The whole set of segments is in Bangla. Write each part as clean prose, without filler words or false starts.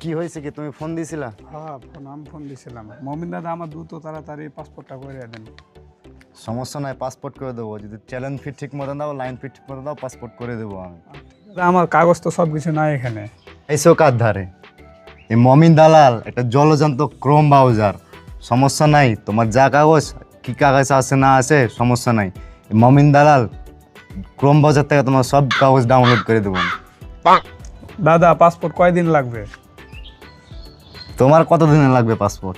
কি হয়েছে কি তুমি ফোন দিছিলা? হ্যাঁ আমি ফোন দিয়েছিলাম। মমিন দাদা আমার দ্রুত তাড়াতাড়ি পাসপোর্টটা করে দেন। সমস্যা নাই, পাসপোর্ট করে দেবো। যদি চ্যালেঞ্জ ফি ঠিক মতো দাও, লাইন ফি ঠিক মতো দাও, পাসপোর্ট করে দেবো আমি। দাদা, আমার কাগজ তো সব কিছু নাই এখানে। এই চৌকার ধারে এই মমিন দালাল একটা জলজান্ত ক্রোম ব্রাউজার। সমস্যা নাই, তোমার যা কাগজ কি কাগজ আছে না আছে সমস্যা নাই। এই মমিন দালাল ক্রোম ব্রাউজার থেকে তোমার সব কাগজ ডাউনলোড করে দেবো আমি। দাদা পাসপোর্ট কয়দিন লাগবে? তোমার কত দিনে লাগবে পাসপোর্ট?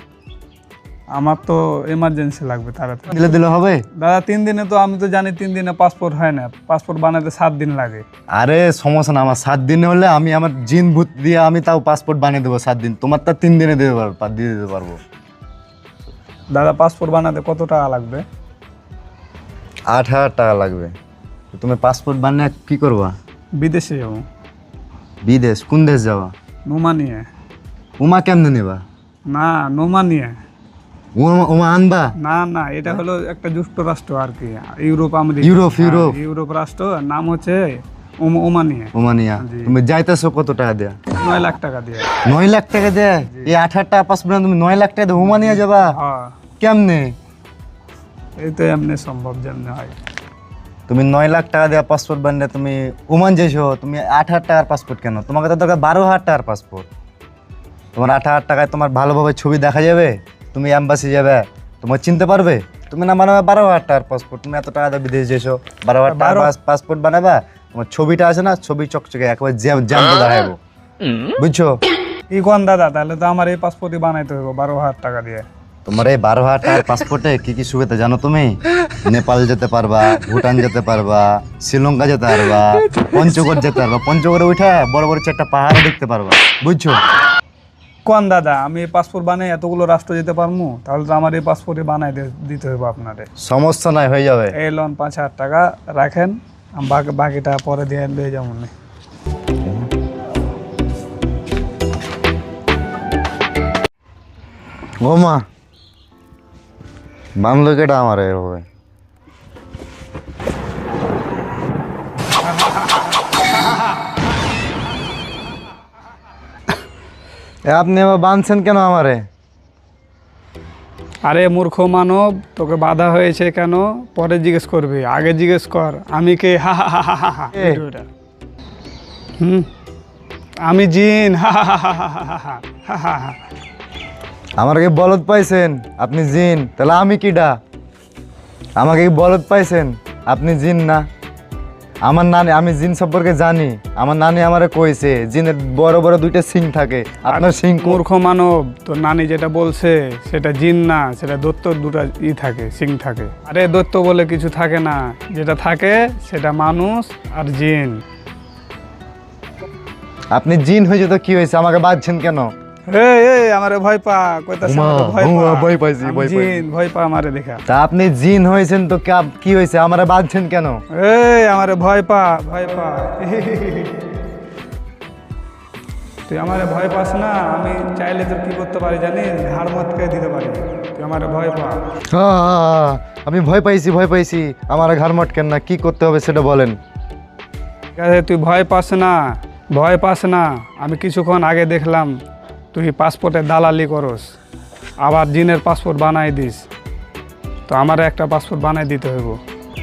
আমার তো এমার্জেন্সি লাগবে তাড়াতাড়ি। দিলে হবে? দাদা 3 দিনে তো আমি তো জানি 3 দিনে পাসপোর্ট হয় না, পাসপোর্ট বানাতে 7 দিন লাগে। আরে সমস্যা না, আমার 7 দিনে হলে আমি আমার জিন ভূত দিয়ে আমি তাও পাসপোর্ট বানিয়ে দেবো 7 দিন। তোমার তা 3 দিনে দিয়ে দিতে পারবো। দাদা পাসপোর্ট বানাতে কত টাকা লাগবে? 8,000 টাকা লাগবে। তো তুমি পাসপোর্ট বানিয়ে কি করবা? বিদেশে যাবো। বিদেশ? কোন দেশ যাওয়া? নোমানিয়ে। উমা কেমনে নেবা? না, নোমানিয়ে। উমা আনবা? না না, এটা হলো একটা যুক্তরাষ্ট্র আর কি, ইউরোপ আমেরিকা। ইউরোপ ইউরোপ রাষ্ট্র, নাম হচ্ছে ওমানিয়া। ওমানিয়া। তুমি যাইতেছো কত টাকা দেয়া? 9 লাখ টাকা দিয়ে। 9 লাখ টাকা দেয়া? এই 8,000 টাকা পাসপোর্ট তুমি 9 লাখ টাকা দিয়ে ওমানিয়া যাবা? হ্যাঁ, কেমনে? এই তো এমনি সম্ভব যেমনি হয়। তুমি 9 লাখ টাকা দেওয়া পাসপোর্ট বানিয়ে তুমি ওমান যাইছো, তুমি 8,000 টাকার পাসপোর্ট কেন? তোমাকে তো দরকার 12,000 টাকার পাসপোর্ট। তোমার 8,000 টাকায় তোমার ভালোভাবে ছবি দেখা যাবে, তুমি অ্যাম্বাসি যাবে, তোমার চিনতে পারবে। তুমি না বানাবে 12,000 টাকার পাসপোর্ট। তুমি এত টাকা দিয়ে বিদেশ যাইছো, 12,000 টাকার পাসপোর্ট বানাবা, তোমার ছবিটা আছে না, ছবি চকচকে একেবারে জ্যান্ত দেখাবো, বুঝছো? কি কোন দাদা, তাহলে তো আমার এই পাসপোর্টই বানাইতে হবে 12,000 টাকা দিয়ে। তোমার এই 12,000 টাকার পাসপোর্টে কি কি সুবিধা জানো তুমি? নেপাল যেতে পারবা, ভুটান যেতে পারবা, শ্রীলঙ্কা যেতে পারবা, পঞ্চগড় যেতে পারবা, পঞ্চগড়ে উঠে বড় বড় 4টা পাহাড়ও দেখতে পারবা, বুঝছো? কোন দাদা, আমি এই পাসপোর্ট বানাই এতগুলো রাষ্ট্র যেতে পারবো? তাহলে তো আমার এই পাসপোর্টই বানাই দিতে হবে আপনারে। সমস্যা নাই, হয়ে যাবে। এই লোন 5,000 টাকা রাখেন, আমি বাকিটা পরে দিয়ে লয়ে যাবো না। ও মা, বাংলো কেটা আমার এভাবে? আপনি আবার বাঁধছেন কেন আমারে? আরে মূর্খ মানব, তোকে বাধা হয়েছে কেন পরে জিজ্ঞেস করবি, আগে জিজ্ঞেস কর আমি কে। হা হা হা হা হা। এ। ভিডিওটা। আমি জিন। হা হা হা হা হা হা হা হা হা। আমার কি বলদ পাইছেন? আপনি জিন, তাহলে আমি কিডা? আমাকে কি বলদ পাইছেন? আপনি জিন না? আমার নানি, আমি জিন সম্পর্কে জানি। আমার নানি আমারে কইছে জিনের বড় বড় 2টা সিং থাকে। আপনার সিং মূর্খ মানব, তোর নানি যেটা বলছে সেটা জিন না, সেটা দৈত্যর 2টা থাকে, সিং থাকে। আরে দৈত্য বলে কিছু থাকে না, যেটা থাকে সেটা মানুষ আর জিন। আপনি জিন হয়েছে তো কি হয়েছে? আমাকে বাঁধছেন কেন? এই আমারে ভয় পা কইতাছ, ভয় পাইছি, ভয় পাইছি। জিন ভয় পা আমারে দেখা। তা আপনি জিন হয়েছেন তো কি হয়েছে? আমারে বাঁধছেন কেন? এই আমারে ভয় পা, ভয় পা। তুই আমারে ভয় পাস না? আমি চাইলে তোর কি করতে পারি জানিস? ঘাড় মটকে দিতে পারি। তুই আমারে ভয় পা। আমি ভয় পাইছি, ভয় পাইছি। আমার ঘাড় মটকেন না, কি করতে হবে সেটা বলেন। ঠিক আছে, তুই ভয় পাস না, ভয় পাস না। আমি কিছুক্ষণ আগে দেখলাম তুই পাসপোর্টে দালালি করস, আবার জিনের পাসপোর্ট বানাই দিস। তো আমার একটা পাসপোর্ট বানাই দিতে হইব।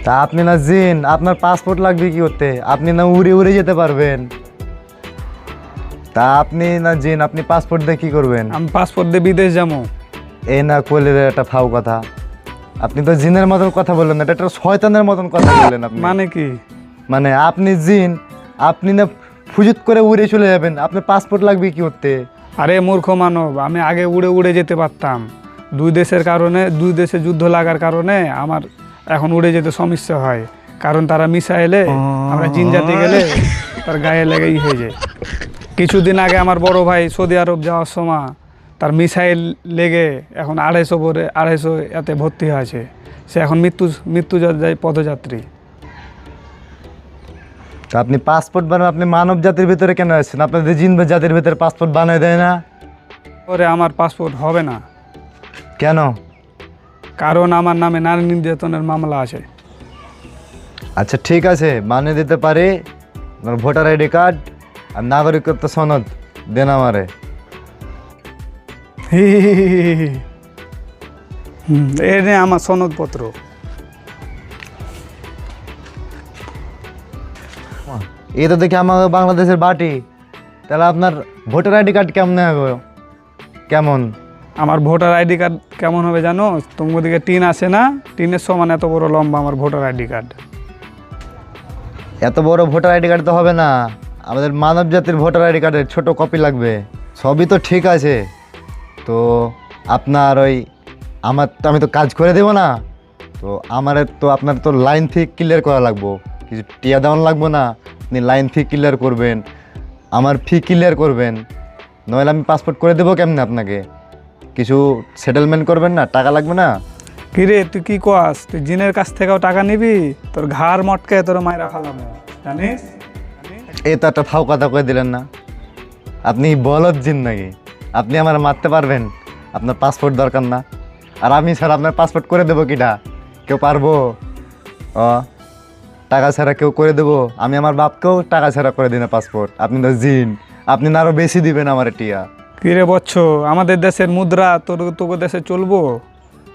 তা আপনি না জিন, আপনার পাসপোর্ট লাগবে কি করতে? আপনি না উড়ে উড়ে যেতে পারবেন। তা আপনি না জিন, আপনি পাসপোর্ট দিয়ে কি করবেন? আমি পাসপোর্ট দিয়ে বিদেশ যাবো। এই না করলে একটা ফাউ কথা। আপনি তো জিনের মতন কথা বললেন না, এটা একটা শয়তানের মতন কথা বললেন আপনি। মানে কি? মানে আপনি জিন, আপনি না ফুজুত করে উড়ে চলে যাবেন, আপনার পাসপোর্ট লাগবে কি করতে? আরে মূর্খ মানব, আমি আগে উড়ে উড়ে যেতে পারতাম। 2 দেশের কারণে, 2 দেশে যুদ্ধ লাগার কারণে আমার এখন উড়ে যেতে সমস্যা হয়। কারণ তারা মিসাইলে, আমরা জিন জাতি গেলে তার গায়ে লেগেই হয়ে যায়। কিছুদিন আগে আমার বড় ভাই সৌদি আরব যাওয়ার সময় তার মিসাইল লেগে এখন 250 এতে ভর্তি হয়েছে। সে এখন মৃত্যু যায় পদযাত্রী। তা আপনি পাসপোর্ট বানান, আপনি মানব জাতির ভিতরে কেন আসছেন? আপনাদের জিন জাতির ভিতরে পাসপোর্ট বানায় দেয় না? পরে আমার পাসপোর্ট হবে না। কেন? কারণ আমার নামে নারী নির্যাতনের মামলা আছে। আচ্ছা ঠিক আছে, বানিয়ে দিতে পারি। ভোটার আইডি কার্ড আর নাগরিকত্ব সনদ দেন আমারে। এ নে আমার সনদপত্র। এ তো দেখি আমার বাংলাদেশের বাটি, তাহলে আপনার ভোটার আইডি কার্ড কেমন হবে? কেমন? আমার ভোটার আইডি কার্ড কেমন হবে জানো? তোমার দিকে টিন আছে না, টিনের সমান এত বড় লম্বা আমার ভোটার আইডি কার্ড। এত বড় ভোটার আইডি কার্ড তো হবে না, আমাদের মানব জাতির ভোটার আইডি কার্ডের ছোট কপি লাগবে। সবই তো ঠিক আছে, তো আপনার ওই আমি তো কাজ করে দেবো না, তো আপনার তো লাইন ফি ক্লিয়ার করা লাগবো, কিছু টিয়া দেওয়ান লাগবো না, আপনি লাইন ফি ক্লিয়ার করবেন, আমার ফি ক্লিয়ার করবেন, নইলে আমি পাসপোর্ট করে দেবো কেমনে আপনাকে? কিছু সেটেলমেন্ট করবেন না, টাকা লাগবে না? কিরে তুই কি কোয়াস? তুই জিনের কাছ থেকেও টাকা নিবি? তোর ঘাড় মটকে তোর মায়েরা খালাম, জানিস? এই তো একটা ফাও কথা কয়ে দিলেন না, আপনি বলদ জিন নাকি? আপনি আমার মারতে পারবেন? আপনার পাসপোর্ট দরকার না, আর আমি স্যার আপনার পাসপোর্ট করে দেবো কিটা? কেউ পারবো? ও টাকা ছাড়া কেউ করে দেবো? আমি আমার বাপকেও টাকা ছাড়া করে দিই না পাসপোর্ট, আপনি তো জিন, আপনি না আরও বেশি দিবেন আমার টিয়া। কিরে বচ্চ, আমাদের দেশের মুদ্রা তোকে দেশে চলবো?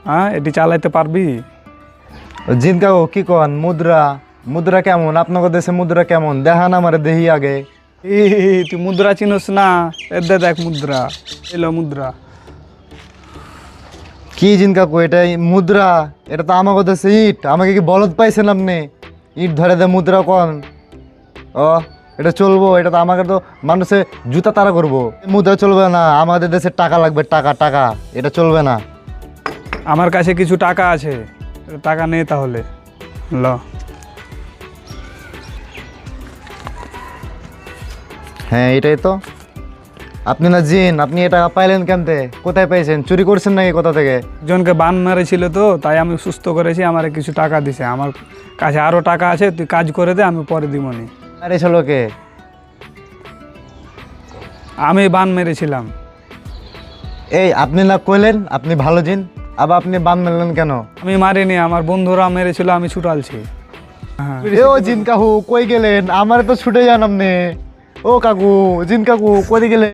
হ্যাঁ, এটি চালাইতে পারবি? জিন কাকু কি কন? মুদ্রা কেমন? আপনাদের দেশে মুদ্রা কেমন? দেখান আমার, দেহি আগে। তুই মুদ্রা চিনস না? এদের দেখ মুদ্রা, এলো মুদ্রা। কি জিন কাকু এটা মুদ্রা? এটা তো আমাকে দেশে ইট, আমাকে কি বলদ পাইছেন আপনি? ইট ধরে দে মুদ্রা কন? ও এটা চলবো? এটা তো আমাকে তো মানুষে জুতা তারা করবো, মুদ্রা চলবে না, আমাদের দেশে টাকা লাগবে, টাকা টাকা, এটা চলবে না। আমার কাছে কিছু টাকা আছে, টাকা নেই তাহলে ল। হ্যাঁ এটাই তো, আপনি না জিন, আপনি এটা পাইলেন কেমতে? কোথায় পাইছেন? চুরি করছেন নাকি কোথা থেকে? একজনকে বান মেরেছিল তো, তাই আমি সুস্থ করেছি, আমার কিছু টাকা দিছে। আমার কাছে আরও টাকা আছে, তুই কাজ করে দে, আমি পরে দিবনি। আরে চলো কে? আমি বান মেরেছিলাম। এই আপনি না কইলেন আপনি ভালো জিন, আবার আপনি বান মেললেন কেন? আমি মারিনি, আমার বন্ধুরা মেরেছিল, আমি ছুটালছি। হ্যাঁ, এ ও জিন কাকু কই গেলেন? আমারে তো ছুটে যান আপনি। ও কাকু, জিন কাকু কই গেলেন?